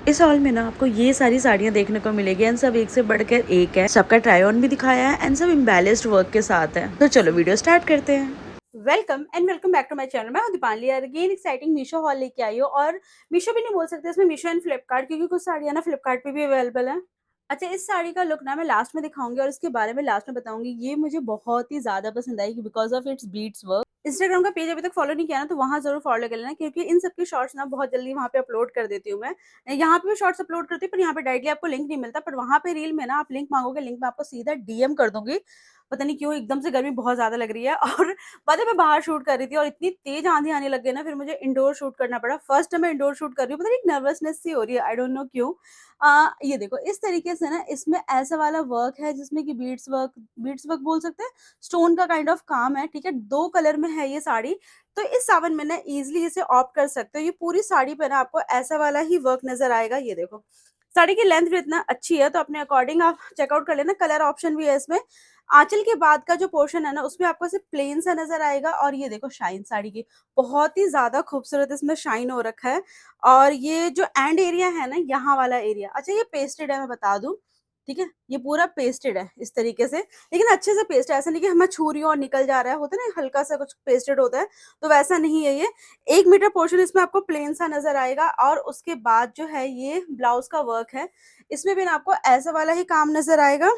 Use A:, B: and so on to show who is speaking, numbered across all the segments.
A: इस हॉल में ना आपको ये सारी साड़ियाँ देखने को मिलेगी एंड सब एक से बढ़कर एक है। सबका ट्राई ऑन भी दिखाया है एंड सब इम्बेलिस्ड वर्क के साथ है। तो चलो वीडियो स्टार्ट करते हैं।
B: Welcome back to my channel. मैं हूं दीपाली यार, अगेन एक्साइटिंग मीशो हॉल लेके आई हूँ। और मीशो भी नहीं बोल सकते इसमें, मीशो एंड फ्लिपकार्ट, क्योंकि कुछ साड़ियाँ ना फ्लिपकार्ट पे भी अवेलेबल है। अच्छा, इस साड़ी का लुक ना मैं लास्ट में दिखाऊंगी और इसके बारे में लास्ट में बताऊंगी। ये मुझे बहुत ही ज्यादा पसंद आई because of its beats work. Instagram का पेज अभी तक फॉलो नहीं किया ना, तो वहां जरूर फॉलो कर लेना, क्योंकि इन सबकी शॉर्ट्स ना बहुत जल्दी वहां पे अपलोड कर देती हूँ मैं। यहाँ पे भी शॉर्ट्स अपलोड करती हूँ, पर यहाँ पे डायरेक्टली आपको लिंक नहीं मिलता। पर वहां पे रील में ना आप लिंक मांगोगे, लिंक में आपको सीधा डीएम कर दूंगी। पता नहीं क्यों एकदम से गर्मी बहुत ज्यादा लग रही है और पता है मैं बाहर शूट कर रही थी और इतनी तेज आंधी आने लग गई ना, फिर मुझे इंडोर शूट करना पड़ा। फर्स्ट टाइम मैं इंडोर शूट कर रही हूँ, पता नहीं एक नर्वसनेस सी हो रही है, आई डोंट नो क्यों। ये देखो इस तरीके से ना, इसमें ऐसा वाला वर्क है जिसमें कि बीड्स वर्क बोल सकते हैं, स्टोन का काइंड ऑफ काम है। ठीक है, 2 कलर में है ये साड़ी। तो इस सावन में ना इजिली इसे ऑप्ट कर सकते हो। ये पूरी साड़ी पे ना आपको ऐसा वाला ही वर्क नजर आएगा। ये देखो साड़ी की लेंथ भी इतना अच्छी है, तो अपने अकॉर्डिंग आप चेकआउट कर लेना। कलर ऑप्शन भी है इसमें। आंचल के बाद का जो पोर्शन है ना, उसमें आपको सिर्फ प्लेन सा नजर आएगा। और ये देखो शाइन साड़ी की बहुत ही ज्यादा खूबसूरत इसमें शाइन हो रखा है। और ये जो एंड एरिया है ना, यहाँ वाला एरिया, अच्छा ये पेस्टेड है, मैं बता दूं। ठीक है, ये पूरा पेस्टेड है इस तरीके से, लेकिन अच्छे से पेस्ट है। ऐसा नहीं कि मैं छू रही हूँ और निकल जा रहा है, होता है ना हल्का सा कुछ पेस्टेड होता है, तो वैसा नहीं है ये। 1 मीटर पोर्शन इसमें आपको प्लेन सा नजर आएगा। और उसके बाद जो है ये ब्लाउज का वर्क है, इसमें भी ना आपको ऐसा वाला ही काम नजर आएगा।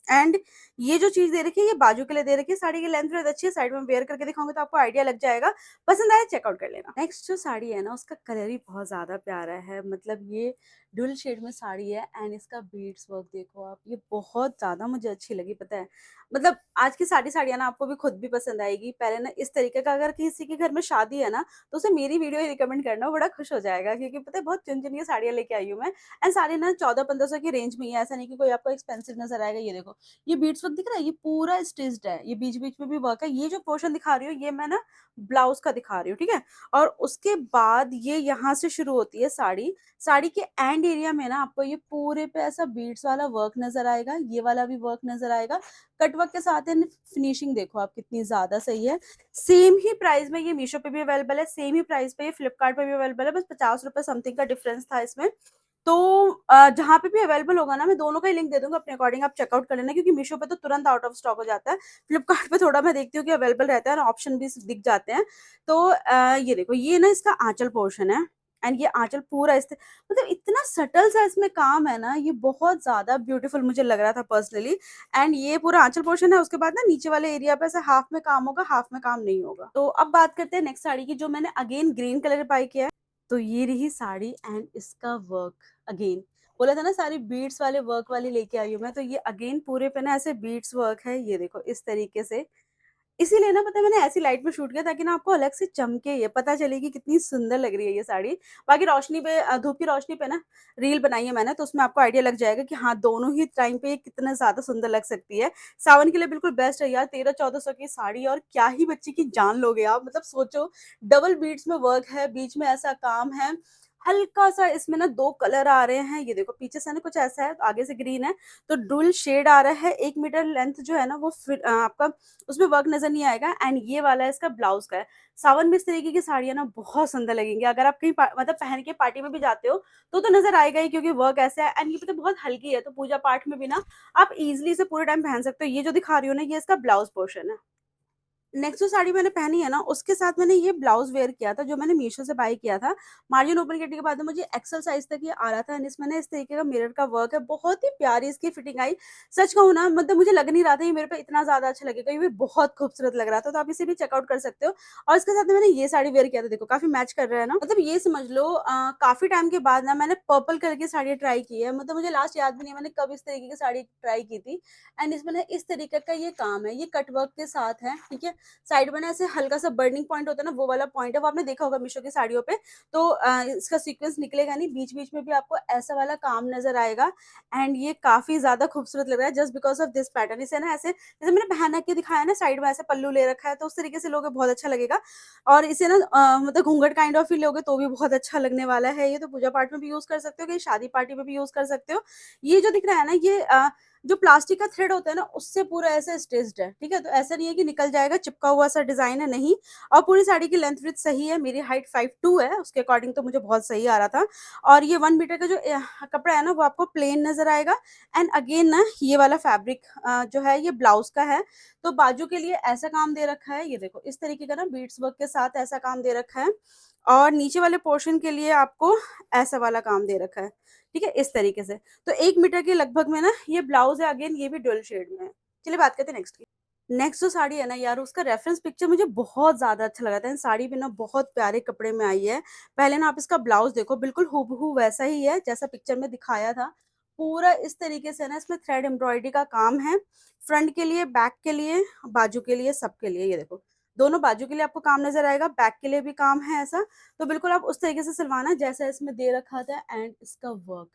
B: एंड ये जो चीज दे रखी है, ये बाजू के लिए दे रखी है। साड़ी की लेंथ बहुत अच्छी है, साइड में वेयर करके दिखाऊंगी तो आपको आइडिया लग जाएगा। पसंद आया चेकआउट कर लेना। नेक्स्ट जो साड़ी है ना, उसका कलर ही बहुत ज्यादा प्यारा है। मतलब ये डुअल शेड में साड़ी है एंड इसका बीड्स वर्क देखो आप, ये बहुत ज्यादा मुझे अच्छी लगी। पता है मतलब आज की सारी साड़ियां ना आपको भी खुद भी पसंद आएगी। पहले ना इस तरीके का, अगर किसी के घर में शादी है ना, तो उसे मेरी वीडियो ही रिकमेंड करना, वो बड़ा खुश हो जाएगा। क्योंकि पता है बहुत चुन चुन के साड़ियां लेके आई हूँ मैं। एंड साड़ी ना 1400-1500 की रेंज में ही है, ऐसा नहीं कि कोई आपको एक्सपेंसिव नजर आएगा। ये देखो ये बीट्स वर्क दिख रहा है, ये पूरा स्टिच्ड है, ये बीच बीच में भी वर्क है। ये जो पोर्शन दिखा रही हूँ, ये मैं ना ब्लाउज का दिखा रही हूँ। ठीक है, और उसके बाद ये यहाँ से शुरू होती है साड़ी। साड़ी के एंड एरिया में ना आपको ये पूरे पे ऐसा बीट्स वाला वर्क नजर आएगा, ये वाला भी वर्क नजर आएगा कट वर्क के साथ। एंड फिनिशिंग देखो आप कितनी ज्यादा सही है। सेम ही प्राइस में ये मीशो पे भी अवेलेबल है, सेम ही प्राइस पे ये फ्लिपकार्ट पे भी अवेलेबल है, बस 50 रुपए समथिंग का डिफरेंस था इसमें। तो जहाँ पे भी अवेलेबल होगा ना, मैं दोनों का ही लिंक दे दूंगा, अपने अकॉर्डिंग आप चेकआउट कर लेना। क्योंकि मीशो पे तो तुरंत आउट ऑफ स्टॉक हो जाता है, फ्लिपकार्ट पे थोड़ा मैं देखती हूँ कि अवेलेबल रहता है और ऑप्शन भी दिख जाते हैं। तो ये देखो ये ना इसका आंचल पोर्शन है। एंड ये आंचल पूरा इस मतलब इतना सटल सा इसमें काम है ना, ये बहुत ज्यादा ब्यूटीफुल मुझे लग रहा था पर्सनली। एंड ये पूरा आंचल पोर्शन है, उसके बाद ना नीचे वाले एरिया पे ऐसे हाफ में काम होगा, हाफ में काम नहीं होगा। तो अब बात करते हैं नेक्स्ट साड़ी की, जो मैंने अगेन ग्रीन कलर बाय किया है। तो ये रही साड़ी एंड इसका वर्क अगेन, बोला था ना सारी बीड्स वाले वर्क वाली लेके आई हूँ मैं, तो ये अगेन पूरे पे ना ऐसे बीड्स वर्क है। ये देखो इस तरीके से, इसीलिए ना पता है मैंने ऐसी लाइट में शूट किया, ताकि ना आपको अलग से चमके, ये पता चलेगी कितनी सुंदर लग रही है ये साड़ी। बाकी रोशनी पे धूप की रोशनी पे ना रील बनाई है मैंने, तो उसमें आपको आइडिया लग जाएगा कि हाँ दोनों ही टाइम पे ये कितना ज्यादा सुंदर लग सकती है। सावन के लिए बिल्कुल बेस्ट है यार। 1300-1400 की साड़ी और क्या ही बच्ची की जान लोगे आप। मतलब सोचो, डबल बीट्स में वर्क है, बीच में ऐसा काम है, हल्का सा इसमें ना 2 कलर आ रहे हैं। ये देखो पीछे से ना कुछ ऐसा है, आगे से ग्रीन है, तो डुअल शेड आ रहा है। 1 मीटर लेंथ जो है ना, वो आपका उसमें वर्क नजर नहीं आएगा। एंड ये वाला इसका ब्लाउज का है। सावन में इस तरीके की साड़ियां ना बहुत सुंदर लगेंगी। अगर आप कहीं मतलब पहन के पार्टी में भी जाते हो, तो नजर आएगा ही, क्योंकि वर्क ऐसा है। एंड ये पता है बहुत हल्की है, तो पूजा पाठ में भी ना आप इजिली इसे पूरे टाइम पहन सकते हो। ये जो दिखा रही हो ना, ये इसका ब्लाउज पोर्शन है। नेक्स्ट जो साड़ी मैंने पहनी है ना, उसके साथ मैंने ये ब्लाउज वेयर किया था, जो मैंने मीशो से बाय किया था। मार्जिन ओपन करने के बाद में मुझे एक्सल साइज तक ये आ रहा था। इसमें ना इस तरीके का मिरर का वर्क है, बहुत ही प्यारी इसकी फिटिंग आई। सच कहूँ ना, मतलब मुझे लग नहीं रहा था ये मेरे पे इतना ज्यादा अच्छा लगेगा, ये बहुत खूबसूरत लग रहा था। तो आप इसे भी चेकआउट कर सकते हो। और इसके साथ में मैंने ये साड़ी वेयर किया था, देखो काफी मैच कर रहा है ना। मतलब ये समझ लो काफी टाइम के बाद ना मैंने पर्पल कलर की साड़ी ट्राई की है। मतलब मुझे लास्ट याद भी नहीं है मैंने कब इस तरीके की साड़ी ट्राई की थी। एंड इसमें ना इस तरीके का ये काम है, ये कट वर्क के साथ है। ठीक है, साइड में ना ऐसे हल्का सा बर्निंग पॉइंट होता है ना, वो वाला पॉइंट है, वो आपने देखा होगा मीशो की साड़ियों पे। तो इसका सीक्वेंस निकलेगा नहीं, बीच बीच में भी आपको ऐसा वाला काम नजर आएगा। एंड ये काफी ज्यादा खूबसूरत लग रहा है just because of this pattern. इसे ना ऐसे जैसे मैंने पहना के दिखाया ना, साइड में ऐसे पल्लू ले रखा है, तो उस तरीके से लोगे बहुत अच्छा लगेगा। और इसे ना मतलब घूंघट काइंड ऑफ ही लोगे तो भी बहुत अच्छा लगने वाला है। ये तो पूजा पाठ में भी यूज कर सकते हो, कि शादी पार्टी में भी यूज कर सकते हो। ये जो दिख रहा है ना, ये जो प्लास्टिक का थ्रेड होता है ना उससे पूरा ऐसे स्टिच्ड है, ठीक है। तो ऐसा नहीं है कि निकल जाएगा, चिपका हुआ सा डिजाइन है, नहीं। और पूरी साड़ी की लेंथ विड्थ सही है, मेरी हाइट 5'2" है, उसके अकॉर्डिंग तो मुझे बहुत सही आ रहा था। और ये 1 मीटर का जो कपड़ा है ना वो आपको प्लेन नजर आएगा। एंड अगेन ना ये वाला फैब्रिक जो है ये ब्लाउज का है। तो बाजू के लिए ऐसा काम दे रखा है, ये देखो इस तरीके का ना बीड्स वर्क के साथ ऐसा काम दे रखा है। और नीचे वाले पोर्शन के लिए आपको ऐसा वाला काम दे रखा है, ठीक है, इस तरीके से। तो 1 मीटर के लगभग में ना ये ब्लाउज है, अगेन ये भी डुअल शेड में है। चलिए बात करते हैं नेक्स्ट की। नेक्स्ट जो साड़ी है ना यार, उसका रेफरेंस पिक्चर मुझे बहुत ज्यादा अच्छा लगा था। इन साड़ी भी ना बहुत प्यारे कपड़े में आई है। पहले ना आप इसका ब्लाउज देखो, बिल्कुल हूबहू वैसा ही है जैसा पिक्चर में दिखाया था। पूरा इस तरीके से ना इसमें थ्रेड एम्ब्रॉयडरी का काम है, फ्रंट के लिए, बैक के लिए, बाजू के लिए, सबके लिए। ये देखो दोनों बाजू के लिए आपको काम नजर आएगा, बैक के लिए भी काम है ऐसा। तो बिल्कुल आप उस तरीके से सिलवाना जैसा इसमें दे रखा था। एंड इसका वर्क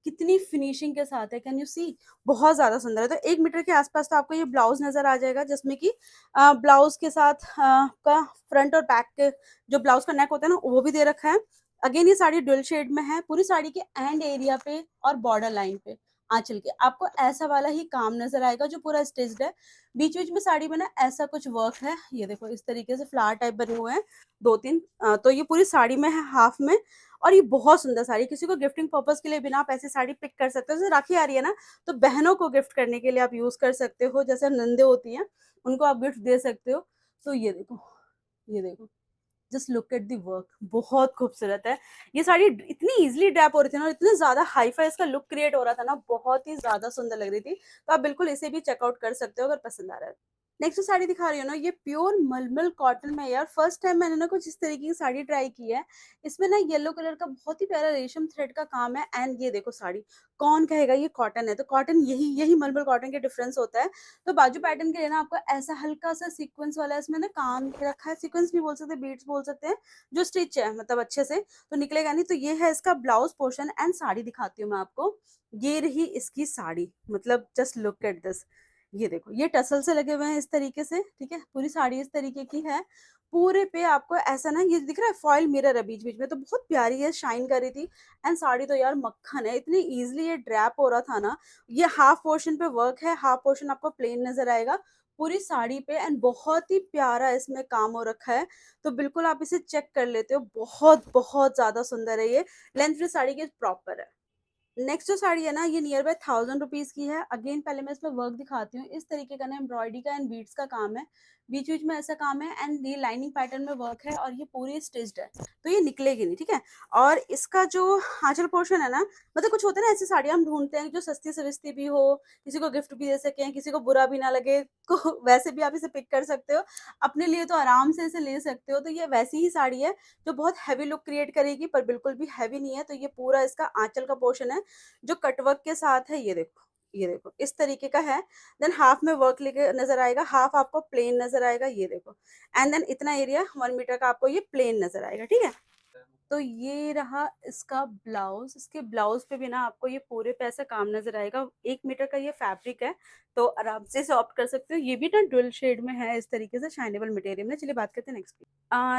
B: कितनी फिनिशिंग के साथ है, कैन यू सी, बहुत ज्यादा सुंदर है। तो 1 मीटर के आसपास तो आपको ये ब्लाउज नजर आ जाएगा, जिसमें कि ब्लाउज के साथ का फ्रंट और बैक के जो ब्लाउज का नेक होता है ना वो भी दे रखा है। अगेन ये साड़ी डुअल शेड में है। पूरी साड़ी के एंड एरिया पे और बॉर्डर लाइन पे आंचल के आपको ऐसा वाला ही काम नजर आएगा जो पूरा स्टिच्ड है। बीच बीच में साड़ी में ना ऐसा कुछ वर्क है, ये देखो इस तरीके से फ्लावर टाइप बने हुए हैं 2-3। तो ये पूरी साड़ी में है, हाफ में। और ये बहुत सुंदर साड़ी, किसी को गिफ्टिंग पर्पस के लिए बिना आप ऐसी साड़ी पिक कर सकते हो। जैसे राखी आ रही है ना, तो बहनों को गिफ्ट करने के लिए आप यूज कर सकते हो, जैसे नंदे होती हैं उनको आप गिफ्ट दे सकते हो। तो ये देखो, ये देखो, just look at the work, बहुत खूबसूरत है। ये साड़ी इतनी इजीली ड्रैप हो रही थी ना, और इतने ज्यादा हाई फाई इसका लुक क्रिएट हो रहा था ना, बहुत ही ज्यादा सुंदर लग रही थी। तो आप बिल्कुल इसे भी चेकआउट कर सकते हो अगर पसंद आ रहा है। नेक्स्ट जो साड़ी दिखा रही हूँ ना, ये प्योर मलमल कॉटन में यार, फर्स्ट टाइम मैंने ना कुछ इस तरीके की साड़ी ट्राई की है। इसमें ना येलो कलर का बहुत ही प्यारा रेशम थ्रेड का काम है। एंड ये देखो साड़ी, कौन कहेगा ये कॉटन है, तो कॉटन यही यही मलमल कॉटन के डिफरेंस होता है। तो बाजू पैटर्न के लिए ना आपको ऐसा हल्का सा सीक्वेंस वाला इसमें ना काम दे रखा है। सीक्वेंस भी बोल सकते हैं, बीड्स बोल सकते हैं, जो स्टिच है मतलब अच्छे से तो निकलेगा नहीं। तो ये है इसका ब्लाउज पोर्शन। एंड साड़ी दिखाती हूँ मैं आपको, ये रही इसकी साड़ी, मतलब जस्ट लुक एट दिस। ये देखो ये टसल से लगे हुए हैं इस तरीके से, ठीक है, पूरी साड़ी इस तरीके की है। पूरे पे आपको ऐसा ना ये दिख रहा है, फॉयल मिरर है बीच बीच में, तो बहुत प्यारी है, शाइन कर रही थी। एंड साड़ी तो यार मक्खन है, इतनी इजीली ये ड्रैप हो रहा था ना। ये हाफ पोर्शन पे वर्क है, हाफ पोर्शन आपको प्लेन नजर आएगा पूरी साड़ी पे। एंड बहुत ही प्यारा इसमें काम हो रखा है। तो बिल्कुल आप इसे चेक कर लेते हो, बहुत बहुत ज्यादा सुंदर है ये। लेंथ भी साड़ी की प्रॉपर है। नेक्स्ट जो साड़ी है ना, ये नियर बाय 1000 रुपीज की है। अगेन पहले मैं इसमें वर्क दिखाती हूँ, इस तरीके का ना एम्ब्रॉयडरी का एंड बीड्स का काम है, बीच बीच में ऐसा काम है। एंड ये लाइनिंग पैटर्न में वर्क है, और ये पूरी स्टिच्ड है, तो ये निकलेगी नहीं, ठीक है। और इसका जो आंचल पोर्शन है ना, मतलब कुछ होता है ना ऐसी साड़ियाँ हम ढूंढते हैं जो सस्ती सस्ती भी हो, किसी को गिफ्ट भी दे सके, किसी को बुरा भी ना लगे, तो वैसे भी आप इसे पिक कर सकते हो, अपने लिए तो आराम से इसे ले सकते हो। तो ये वैसी ही साड़ी है जो बहुत हैवी लुक क्रिएट करेगी, पर बिल्कुल भी हैवी नहीं है। तो ये पूरा इसका आंचल का पोर्शन है जो कटवर्क के साथ है, ये देखो, ये देखो इस तरीके का है। देन हाफ में वर्क लेके नजर आएगा, हाफ आपको प्लेन नजर आएगा, ये देखो। एंड देन इतना एरिया 1 मीटर का आपको ये प्लेन नजर आएगा, ठीक है। तो ये रहा इसका ब्लाउज। इसके ब्लाउज पे भी ना आपको ये पूरे पे ऐसा काम नजर आएगा। 1 मीटर का ये फैब्रिक है, तो आराम से इसे ऑप्ट कर सकते हो। ये भी ना डुअल शेड में है इस तरीके से, शाइनेबल मटेरियल में। चलिए बात करते हैं नेक्स्ट की।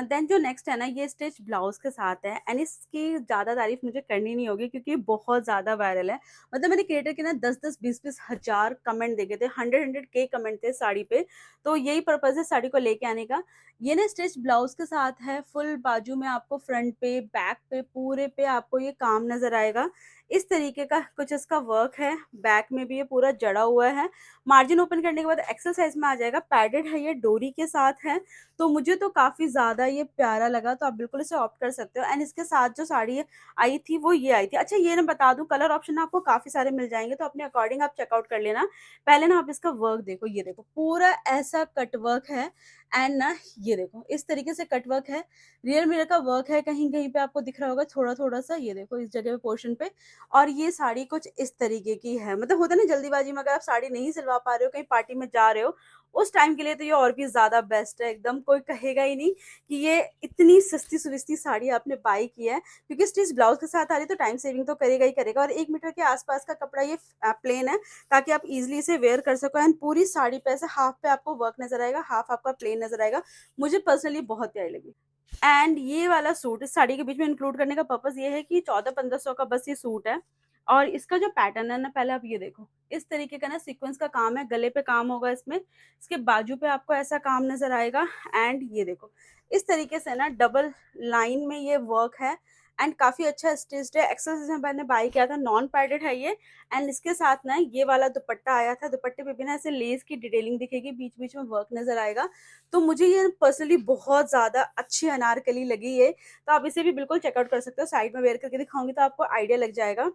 B: देन जो नेक्स्ट है ना, ये स्टिच ब्लाउज के साथ है। एंड इसकी ज्यादा तारीफ मुझे करनी नहीं होगी, क्योंकि ये बहुत ज्यादा वायरल है। मतलब मैंने क्रिएटर के ना 10-10 20-20 हजार कमेंट देखे थे, 100-100 के कमेंट थे साड़ी पे। तो यही पर्पज है साड़ी को लेके आने का। ये ना स्टिच ब्लाउज के साथ है, फुल बाजू में आपको फ्रंट पे, बैक पे, पूरे पे आपको ये काम नजर आएगा। इस तरीके का कुछ इसका वर्क है। बैक में भी ये पूरा जड़ा हुआ है। मार्जिन ओपन करने के बाद एक्सल साइज में आ जाएगा, पैडेड है, ये डोरी के साथ है। तो मुझे तो काफी ज्यादा ये प्यारा लगा, तो आप बिल्कुल इसे ऑप्ट कर सकते हो। एंड इसके साथ जो साड़ी आई थी वो ये आई थी। अच्छा ये ना बता दूं, कलर ऑप्शन आपको काफी सारे मिल जाएंगे, तो अपने अकॉर्डिंग आप चेकआउट कर लेना। पहले ना आप इसका वर्क देखो, ये देखो पूरा ऐसा कट वर्क है। एंड ना ये देखो इस तरीके से कट वर्क है, रियल मिरर का वर्क है, कहीं कहीं पे आपको दिख रहा होगा थोड़ा थोड़ा सा, ये देखो इस जगह पे पोर्शन पे। और ये साड़ी कुछ इस तरीके की है, मतलब होता है ना जल्दीबाजी में अगर आप साड़ी नहीं सिलवा पा रहे हो, कहीं पार्टी में जा रहे हो, उस टाइम के लिए तो ये और भी ज्यादा बेस्ट है। एकदम कोई कहेगा ही नहीं कि ये इतनी सस्ती सुविस्ती साड़ी आपने बाई की है, क्योंकि स्टिच ब्लाउज के साथ आ रही है, तो टाइम सेविंग तो करेगा ही करेगा। और 1 मीटर के आसपास का कपड़ा ये प्लेन है, ताकि आप इजिली इसे वेयर कर सको। एंड पूरी साड़ी पे ऐसे हाफ पे आपको वर्क नजर आएगा, हाफ आपका प्लेन नजर आएगा। मुझे पर्सनली बहुत प्यारी लगी। एंड ये वाला सूट इस साड़ी के बीच में इंक्लूड करने का पर्पस ये है कि 1400-1500 का बस ये सूट है। और इसका जो पैटर्न है ना, पहले आप ये देखो, इस तरीके का ना सीक्वेंस का काम है, गले पे काम होगा इसमें, इसके बाजू पे आपको ऐसा काम नजर आएगा। एंड ये देखो, इस तरीके से ना डबल लाइन में ये वर्क है एंड काफी अच्छा स्टिच्ड है। एक्सेल से मैंने बाई किया था, नॉन पैडेड है ये। एंड इसके साथ ना ये वाला दुपट्टा आया था, दुपट्टे पे भी ना ऐसे लेस की डिटेलिंग दिखेगी, बीच बीच में वर्क नजर आएगा। तो मुझे ये पर्सनली बहुत ज्यादा अच्छी अनारकली लगी ये, तो आप इसे भी बिल्कुल चेकआउट कर सकते हो। साइड में वेयर करके दिखाऊंगी तो आपको आइडिया लग जाएगा।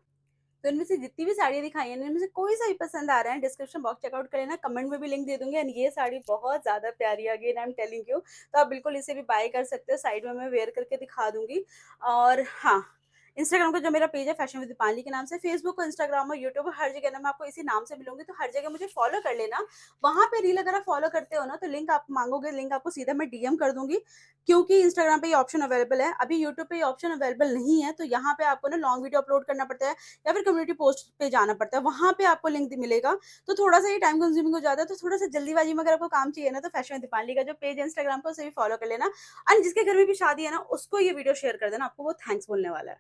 B: तो इनमें से जितनी भी साड़ियाँ दिखाई हैं, इनमें से कोई सा भी पसंद आ रहा है, डिस्क्रिप्शन बॉक्स चेकआउट करें ना, कमेंट में भी लिंक दे दूंगी। एंड ये साड़ी बहुत ज्यादा प्यारी है, again I am telling you, तो आप बिल्कुल इसे भी बाय कर सकते हो। साइड में मैं वेयर करके दिखा दूंगी। और हाँ, इंस्टाग्राम का जो मेरा पेज है फैशन विद दीपाली के नाम से, फेसबुक और इंस्टाग्राम और यूट्यूब हर जगह ना मैं आपको इसी नाम से मिलूंगी, तो हर जगह मुझे फॉलो कर लेना। वहां पे रील अगर आप फॉलो करते हो ना, तो लिंक आप मांगोगे, लिंक आपको सीधा मैं डीएम कर दूंगी, क्योंकि इंस्टाग्राम पे ये ऑप्शन अवेलेबल है, अभी यूट्यूब पे ये ऑप्शन अवेलेबल नहीं है। तो यहाँ पे आपको ना लॉन्ग वीडियो अपलोड करना पड़ता है या फिर कम्युनिटी पोस्ट पे जाना पड़ता है, वहां पे आपको लिंक मिलेगा। तो थोड़ा सा ये टाइम कंज्यूमिंग हो जाता है, तो थोड़ा सा जल्दीबाजी में अगर आपको काम चाहिए ना, तो फैशन विद दीपाली का जो पेज है इंस्टाग्राम पर, उसे भी फॉलो कर लेना। एंड जिसके घर में भी शादी है ना, उसको ये वीडियो शेयर कर देना, आपको वो थैंक्स बोलने वाला है।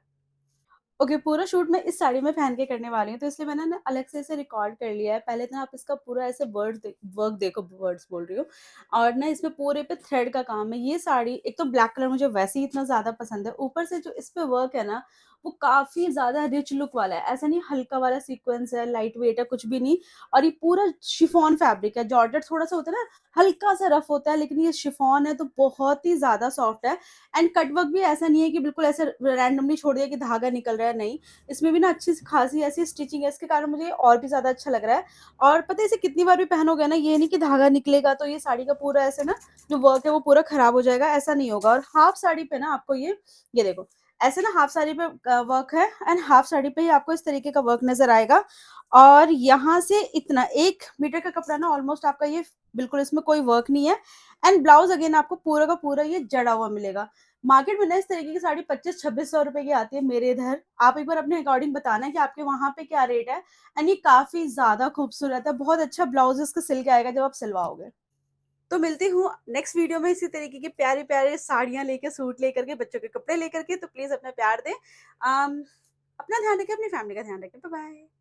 B: ओके, पूरा शूट मैं इस साड़ी में पहन के करने वाली हूँ, तो इसलिए मैंने ना अलग से इसे रिकॉर्ड कर लिया है। पहले तो आप इसका पूरा ऐसे वर्क देखो, वर्ड्स बोल रही हूँ। और ना इसमें पूरे पे थ्रेड का काम है। ये साड़ी एक तो ब्लैक कलर मुझे वैसे ही इतना ज़्यादा पसंद है, ऊपर से जो इस पे वर्क है ना, वो काफ़ी ज़्यादा रिच लुक वाला है। ऐसा नहीं हल्का वाला सीक्वेंस है, लाइट वेट है, कुछ भी नहीं। और ये पूरा शिफॉन फैब्रिक है। जॉर्जेट थोड़ा सा होता है ना, हल्का सा रफ होता है, लेकिन ये शिफॉन है तो बहुत ही ज़्यादा सॉफ्ट है। एंड कटवर्क भी ऐसा नहीं है कि बिल्कुल ऐसे रैंडमली छोड़ दिया कि धागा निकल रहा है, नहीं। इसमें भी ना अच्छी खासी ऐसी स्टिचिंग है, इसके कारण मुझे ये और भी ज़्यादा अच्छा लग रहा है। और पता है इसे कितनी बार भी पहनोगे ना, ये नहीं कि धागा निकलेगा तो ये साड़ी का पूरा ऐसे ना जो वर्क है वो पूरा खराब हो जाएगा, ऐसा नहीं होगा। और हाफ साड़ी पे ना आपको ये देखो, ऐसे ना हाफ साड़ी पे वर्क है, एंड हाफ साड़ी पे ही आपको इस तरीके का वर्क नजर आएगा। और यहाँ से इतना 1 मीटर का कपड़ा ना ऑलमोस्ट आपका ये, बिल्कुल इसमें कोई वर्क नहीं है। एंड ब्लाउज अगेन आपको पूरा का पूरा ये जड़ा हुआ मिलेगा। मार्केट में ना इस तरीके की साड़ी 25-2600 रुपए की आती है मेरे इधर। आप एक बार अपने अकॉर्डिंग बताना कि आपके वहां पे क्या रेट है। एंड ये काफी ज्यादा खूबसूरत है, बहुत अच्छा ब्लाउज इसका सिल के आएगा जब आप सिलवाओगे। तो मिलती हूँ नेक्स्ट वीडियो में इसी तरीके की प्यारी प्यारे साड़ियां लेके, सूट लेकर के, बच्चों के कपड़े लेकर के। तो प्लीज अपना प्यार दें। अपना ध्यान रखें, अपनी फैमिली का ध्यान रखें। Bye bye.